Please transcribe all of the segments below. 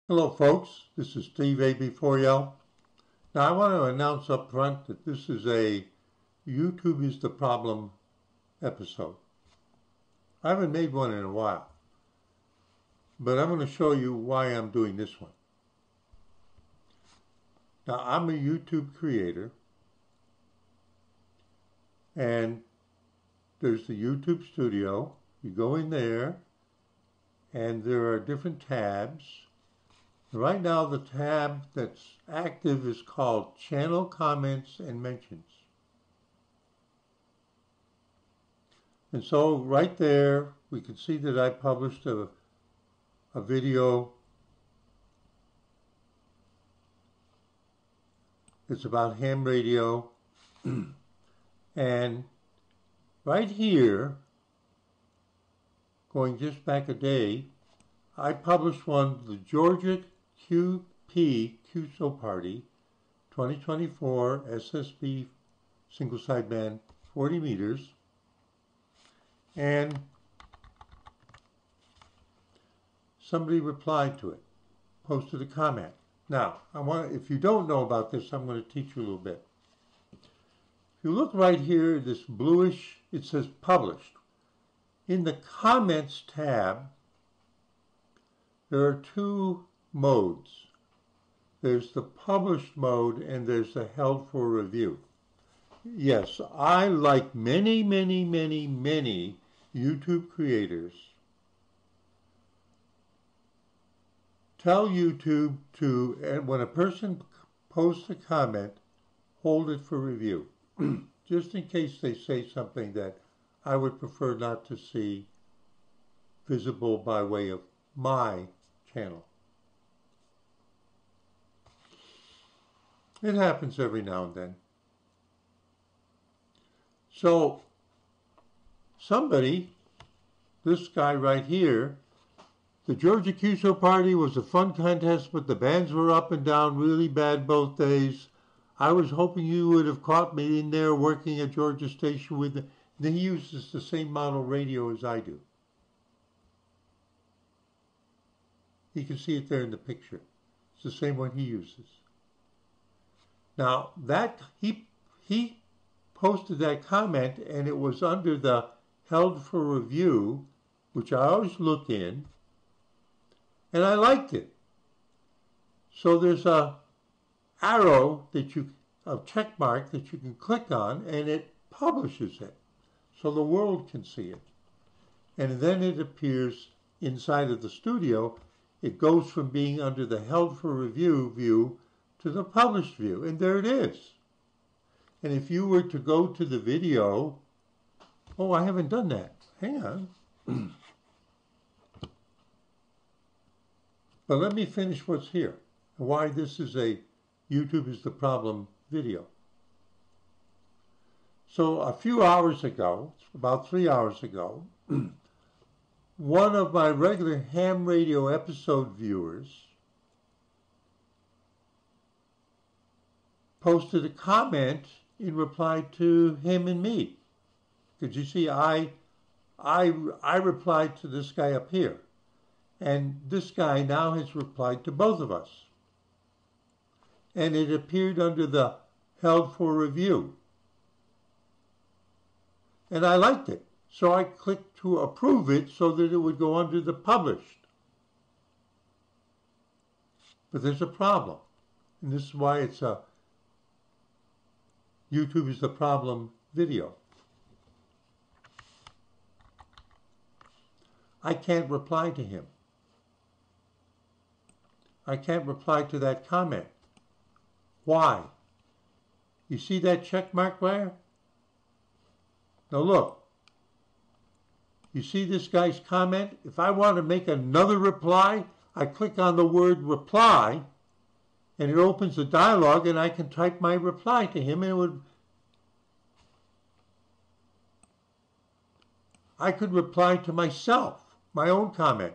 Hello folks, this is Steve AB4L. Now I want to announce up front that this is a YouTube is the Problem episode. I haven't made one in a while, but I'm going to show you why I'm doing this one. Now I'm a YouTube creator, and there's the YouTube studio. You go in there, and there are different tabs. Right now, the tab that's active is called Channel Comments and Mentions. And so right there, we can see that I published a video. It's about ham radio. And right here, going just back a day, I published one, the Georgia QSO Party 2024 SSB single sideband 40 meters, and somebody replied to it, posted a comment. Now, if you don't know about this, I'm going to teach you a little bit. If you look right here, this bluish, it says published. In the comments tab, there are two modes. There's the published mode and there's the held for review. Yes, I, like many YouTube creators, tell YouTube to, and when a person posts a comment, hold it for review, just in case they say something that I would prefer not to see visible by way of my channel. It happens every now and then. So somebody, this guy right here, the Georgia QSO Party was a fun contest, but the bands were up and down really bad both days. I was hoping you would have caught me in there working at Georgia Station with the... Then he uses the same model radio as I do. You can see it there in the picture. It's the same one he uses. Now, that he posted that comment, and it was under the held for review, which I always look in, and I liked it. So there's a arrow a check mark that you can click on, and it publishes it, so the world can see it. And then it appears inside of the studio. It goes from being under the held for review view to the published view, and there it is. And if you were to go to the video, oh, I haven't done that. Hang on. But let me finish what's here, and why this is a YouTube is the Problem video. So a few hours ago, about 3 hours ago, one of my regular ham radio episode viewers posted a comment in reply to him and me. Because you see, I replied to this guy up here. And this guy now has replied to both of us. And it appeared under the held for review. And I liked it. So I clicked to approve it so that it would go under the published. But there's a problem. And this is why it's a YouTube is the Problem video. I can't reply to him. I can't reply to that comment. Why? You see that check mark there? Now look. You see this guy's comment? If I want to make another reply, I click on the word reply, and it opens the dialog, and I can type my reply to him, and I could reply to myself, my own comment.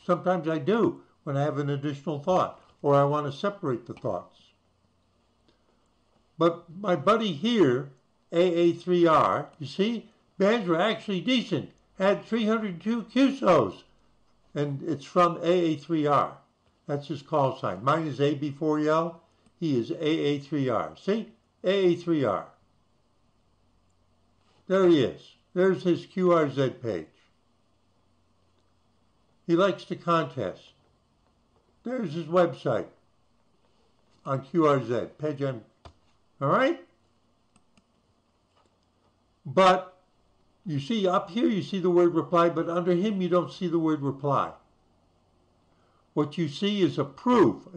Sometimes I do when I have an additional thought, or I want to separate the thoughts. But my buddy here, AA3R, you see, bands were actually decent, had 302 QSOs, and it's from AA3R. That's his call sign. Mine is AB4L. He is AA3R. See? AA3R. There he is. There's his QRZ page. He likes to contest. There's his website on QRZ. Page M. All right? But you see up here, you see the word reply, but under him you don't see the word reply. What you see is approve.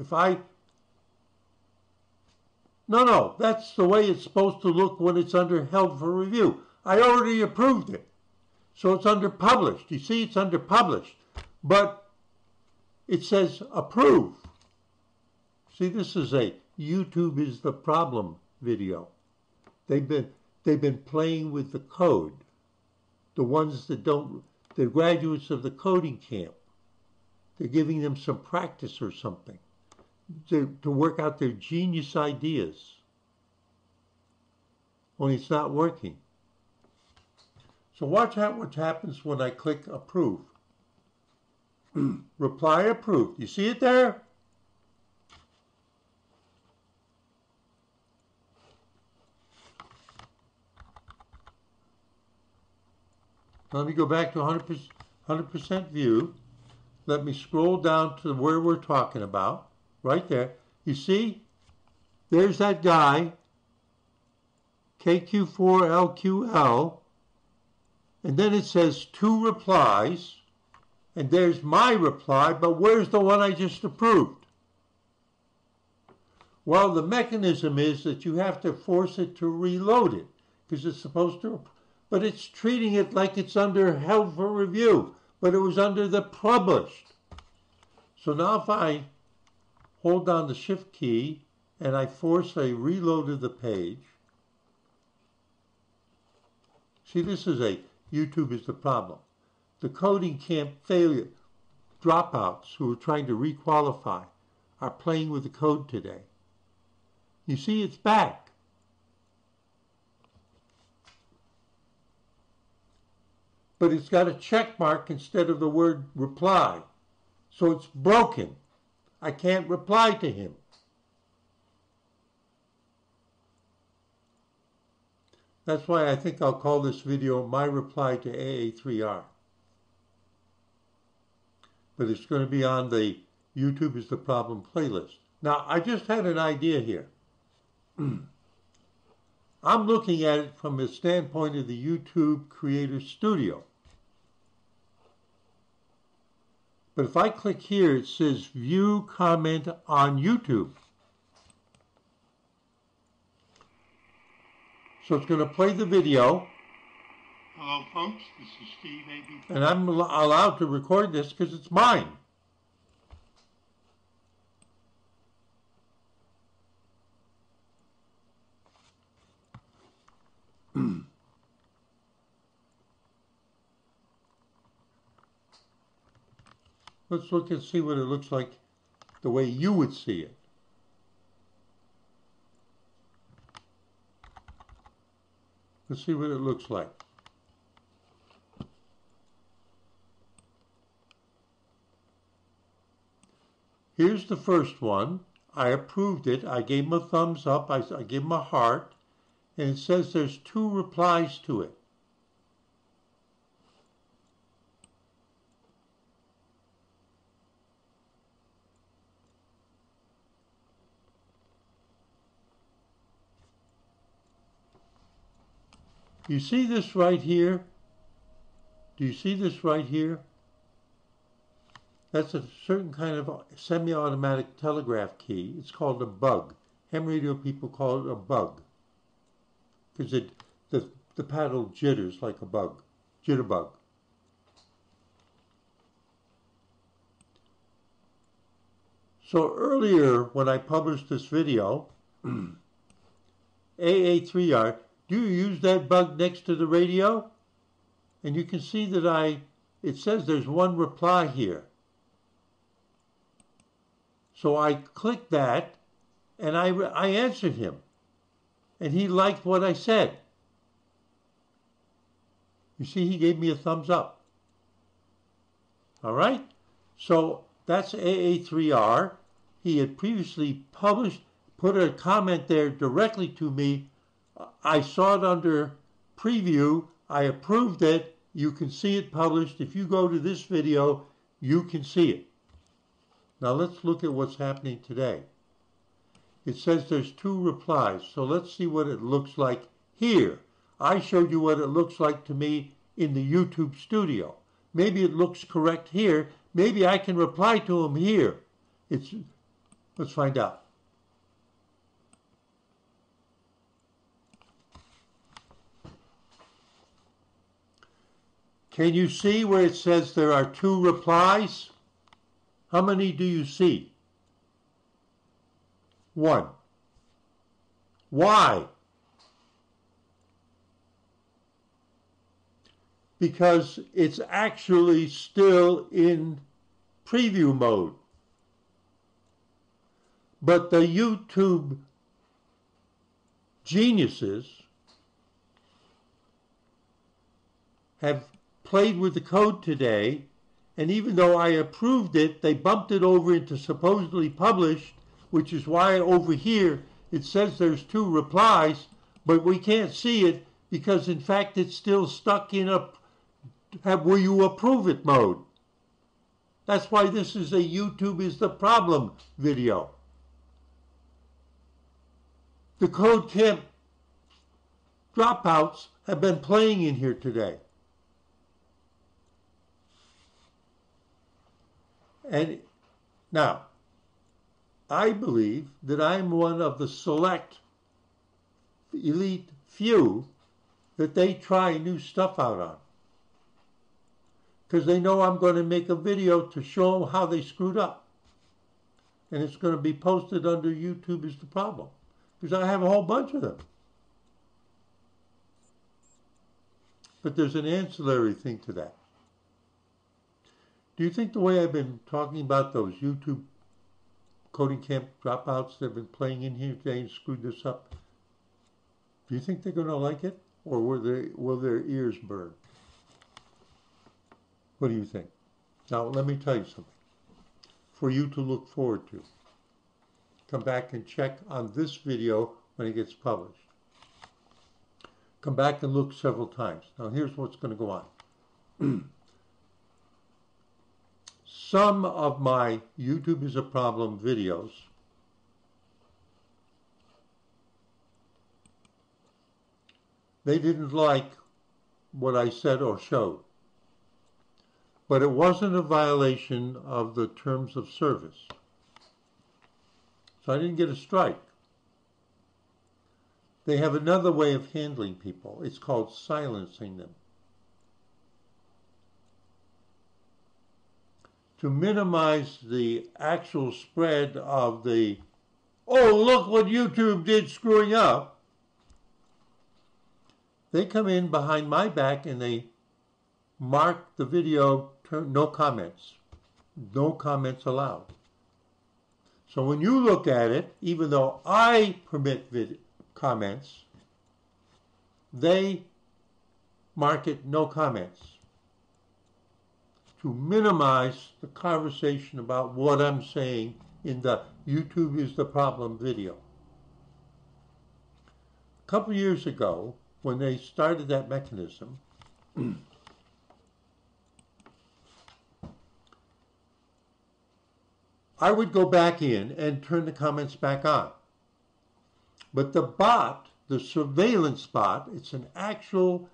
No, that's the way it's supposed to look when it's under held for review. I already approved it. So it's under published. You see, it's under published. But it says approve. See, this is a YouTube is the problem video. They've been playing with the code. The ones that don't, the graduates of the coding camp. They're giving them some practice or something to work out their genius ideas. Only it's not working. So watch out what happens when I click approve. Reply approved. You see it there? Let me go back to 100% view. Let me scroll down to where we're talking about. Right there. You see? There's that guy, KQ4LQL. And then it says 2 replies. And there's my reply, but where's the one I just approved? Well, the mechanism is that you have to force it to reload it, because it's supposed to, but it's treating it like it's under held for review, but it was under the published. So now if I hold down the shift key and I force a reload of the page, see, this is a YouTube is the problem. The coding camp failure dropouts who are trying to requalify are playing with the code today. You see, it's back. But it's got a check mark instead of the word reply. So it's broken. I can't reply to him. That's why I think I'll call this video My Reply to AA3R. But it's going to be on the YouTube is the Problem playlist. Now, I just had an idea here. I'm looking at it from the standpoint of the YouTube Creator Studio. But if I click here, it says View Comment on YouTube. So it's going to play the video. Hello, folks. This is Steve AB. And I'm allowed to record this because it's mine. Let's look and see what it looks like the way you would see it. Let's see what it looks like. Here's the first one. I approved it. I gave him a thumbs up. I gave him a heart. And it says there's 2 replies to it. You see this right here? Do you see this right here? That's a certain kind of semi-automatic telegraph key. It's called a bug. Ham radio people call it a bug. Because the paddle jitters like a bug. Jitterbug. So earlier when I published this video, AA3R, do you use that bug next to the radio? And you can see that it says there's 1 reply here. So I clicked that and I answered him. And he liked what I said. You see, he gave me a thumbs up. All right? So That's AA3R. He had previously published, put a comment there directly to me. I saw it under preview. I approved it. You can see it published. If you go to this video, you can see it. Now let's look at what's happening today. It says there's 2 replies. So let's see what it looks like here. I showed you what it looks like to me in the YouTube studio. Maybe it looks correct here. Maybe I can reply to him here. Let's find out. Can you see where it says there are 2 replies? How many do you see? 1. Why? Because it's actually still in preview mode. But the YouTube geniuses have played with the code today, and even though I approved it, they bumped it over into supposedly published, which is why over here it says there's 2 replies, but we can't see it because in fact it's still stuck in a will you approve it mode. That's why this is a YouTube is the problem video. The code camp dropouts have been playing in here today. And now, I believe that I'm one of the select elite few that they try new stuff out on. Because they know I'm going to make a video to show them how they screwed up. And it's going to be posted under YouTube is the problem. Because I have a whole bunch of them. But there's an ancillary thing to that. Do you think the way I've been talking about those YouTube coding camp dropouts that have been playing in here today and screwed this up, do you think they're going to like it? Or will their ears burn? What do you think? Now, let me tell you something for you to look forward to. Come back and check on this video when it gets published. Come back and look several times. Now, here's what's going to go on. Some of my YouTube is a problem videos they didn't like what I said or showed. But it wasn't a violation of the terms of service. So I didn't get a strike. They have another way of handling people. It's called silencing them. To minimize the actual spread of the, oh, look what YouTube did screwing up, they come in behind my back and they mark the video, no comments. No comments allowed. So when you look at it, even though I permit comments, they mark it no comments to minimize the conversation about what I'm saying in the YouTube is the problem video. A couple years ago, when they started that mechanism, I would go back in and turn the comments back on. But the bot, the surveillance bot, it's an actual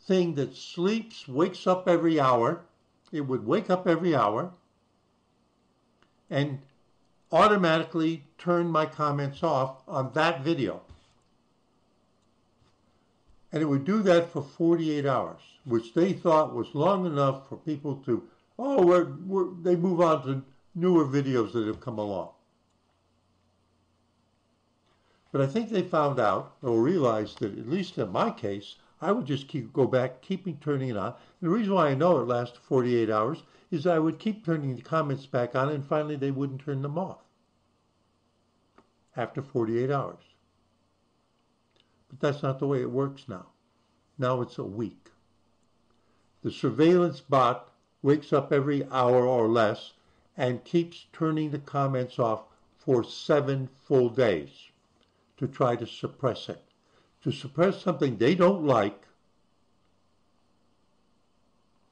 thing that sleeps, wakes up every hour. It would wake up every hour and automatically turn my comments off on that video. And it would do that for 48 hours, which they thought was long enough for people to, they move on to newer videos that have come along. But I think they found out or realized that, at least in my case, I would just go back, keeping turning it on. And the reason why I know it lasts 48 hours is I would keep turning the comments back on, and finally they wouldn't turn them off after 48 hours. But that's not the way it works now. Now it's a week. The surveillance bot wakes up every hour or less and keeps turning the comments off for 7 full days to try to suppress it. To suppress something they don't like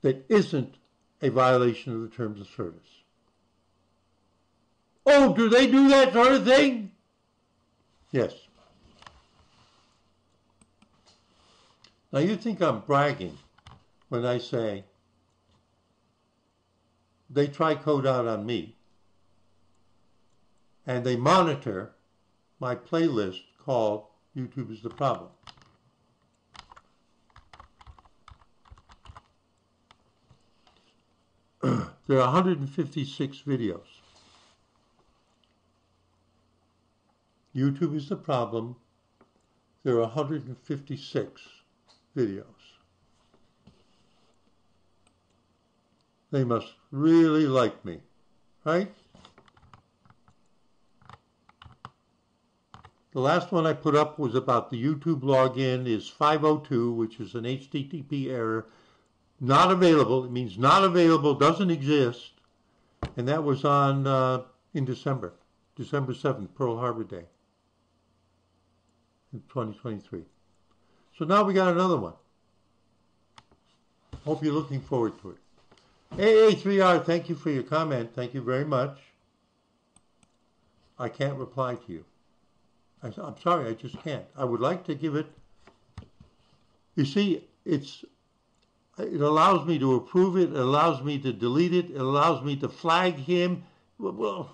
that isn't a violation of the terms of service. Oh, do they do that sort of thing? Yes. Now you think I'm bragging when I say they try code out on me and they monitor my playlist called YouTube is the Problem. There are 156 videos. YouTube is the problem. There are 156 videos. They must really like me, right? The last one I put up was about the YouTube login is 502, which is an HTTP error. Not available. It means not available, doesn't exist. And that was on in December 7th, Pearl Harbor Day in 2023. So now we got another one. Hope you're looking forward to it. AA3R, thank you for your comment. Thank you very much. I can't reply to you. I'm sorry, I just can't. I would like to give it. You see, it allows me to approve it. It allows me to delete it. It allows me to flag him. Well,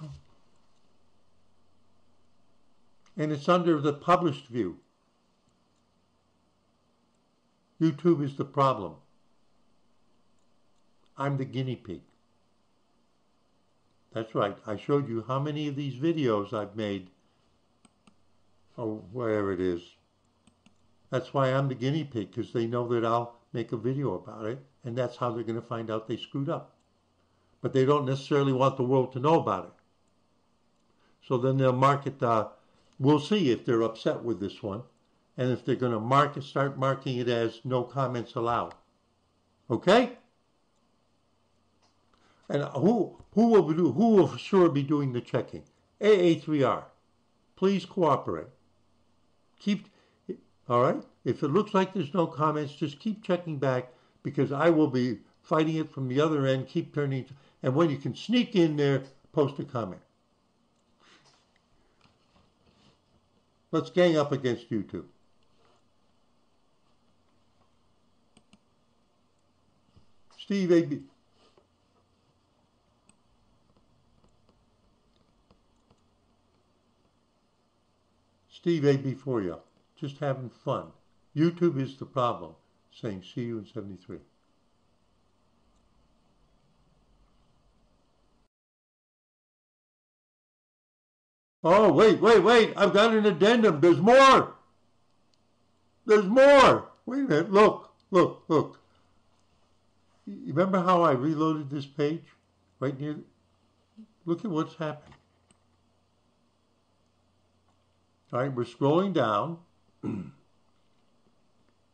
and it's under the published view. YouTube is the problem. I'm the guinea pig. That's right. I showed you how many of these videos I've made, or wherever it is. That's why I'm the guinea pig, because they know that I'll make a video about it, and that's how they're going to find out they screwed up. But they don't necessarily want the world to know about it. So then they'll mark it, we'll see if they're upset with this one, and if they're going to start marking it as no comments allowed. Okay? And who will for sure be doing the checking? AA3R. Please cooperate. All right? If it looks like there's no comments, just keep checking back, because I will be fighting it from the other end, keep turning, and when you can sneak in there, post a comment. Let's gang up against YouTube. Steve A.B. Steve A.B. for you. Just having fun. YouTube is the problem. Saying see you in 73. Oh, wait. I've got an addendum. There's more. There's more. Wait a minute. Look. You remember how I reloaded this page? Right near. Look at what's happened. All right, we're scrolling down. And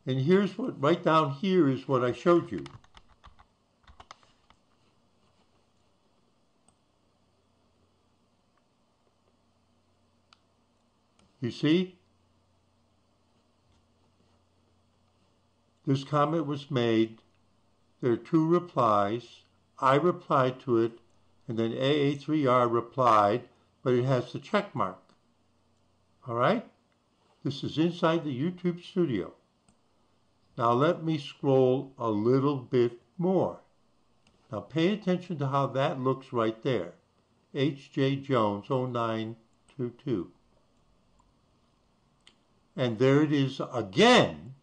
here's what, right down here is what I showed you. You see? This comment was made. There are 2 replies. I replied to it, and then AA3R replied, but it has the check mark. All right? This is inside the YouTube studio. Now let me scroll a little bit more. Now pay attention to how that looks right there. H.J. Jones 0922. And there it is again.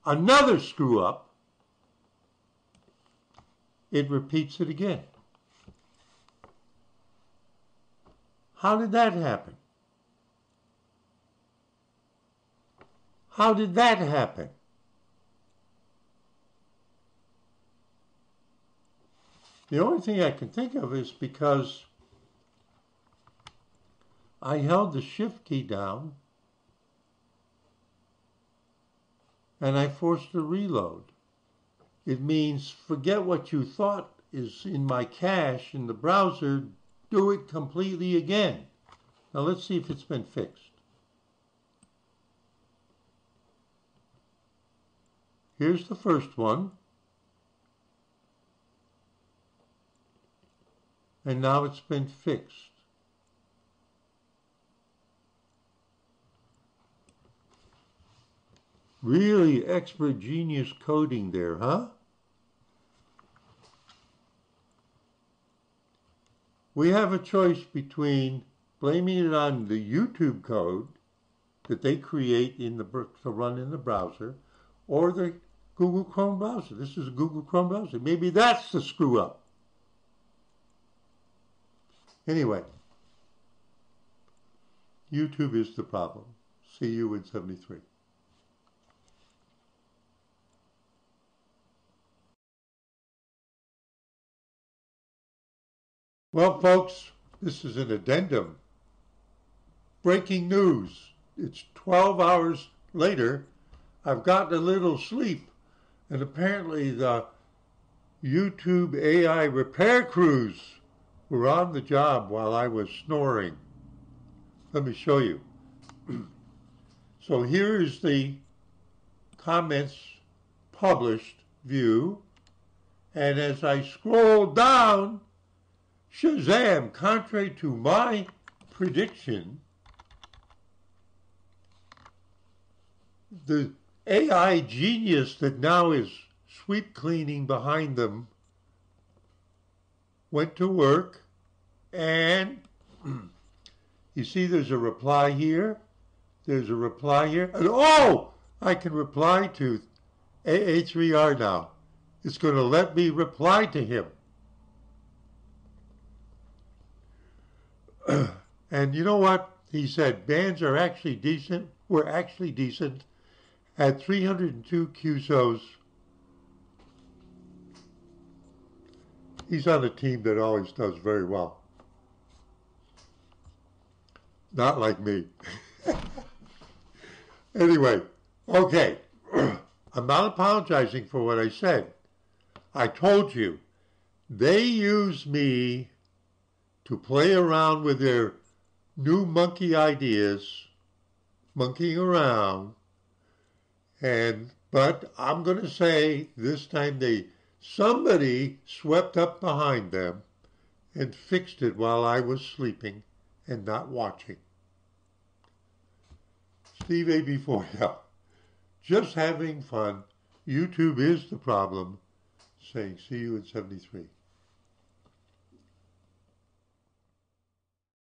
Another screw up. It repeats it again. How did that happen? How did that happen? The only thing I can think of is because I held the shift key down and I forced a reload. It means forget what you thought is in my cache in the browser do it completely again. Now let's see if it's been fixed. Here's the first one. And now it's been fixed. Really expert genius coding there, huh? We have a choice between blaming it on the YouTube code that they create to run in the browser, or the Google Chrome browser. This is a Google Chrome browser. Maybe that's the screw up. Anyway, YouTube is the problem. See you in 73. Well, folks, this is an addendum. Breaking news. It's 12 hours later. I've gotten a little sleep, and apparently the YouTube AI repair crews were on the job while I was snoring. Let me show you. So here is the comments published view, and as I scroll down, Shazam, contrary to my prediction, the AI genius that now is sweep cleaning behind them went to work, and you see there's a reply here, there's a reply here, and oh, I can reply to AA3R now. It's going to let me reply to him. And you know what? He said bands are actually decent. We're actually decent at 302 QSOs. He's on a team that always does very well. Not like me. Anyway, okay. I'm not apologizing for what I said. I told you, they use me to play around with their new monkey ideas, monkeying around, but I'm going to say this time somebody swept up behind them and fixed it while I was sleeping and not watching. Steve AB4, yeah. Just having fun. YouTube is the problem. Saying see you in 73.